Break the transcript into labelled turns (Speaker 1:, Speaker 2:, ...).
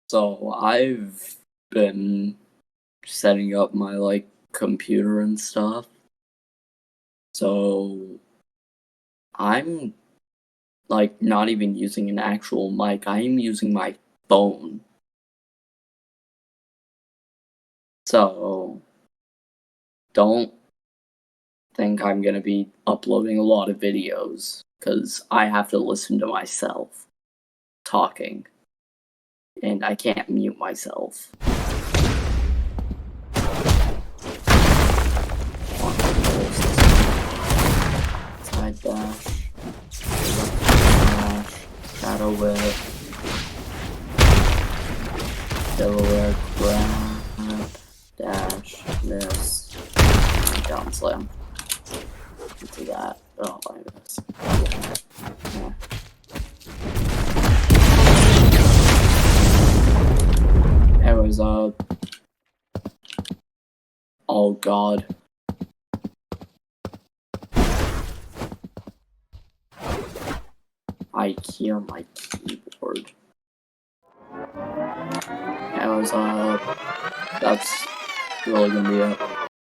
Speaker 1: So I've been setting up my computer and stuff. So I'm not even using an actual mic. I am using my phone. So don't think I'm gonna be uploading a lot of videos because I have to listen to myself talking and I can't mute myself. Side dash, shadow whip, Delaware grab, dash, miss, down slam. Into that. Oh my goodness. Yeah. Anyways, oh god. I hear my keyboard. Anyways, that's really gonna be it.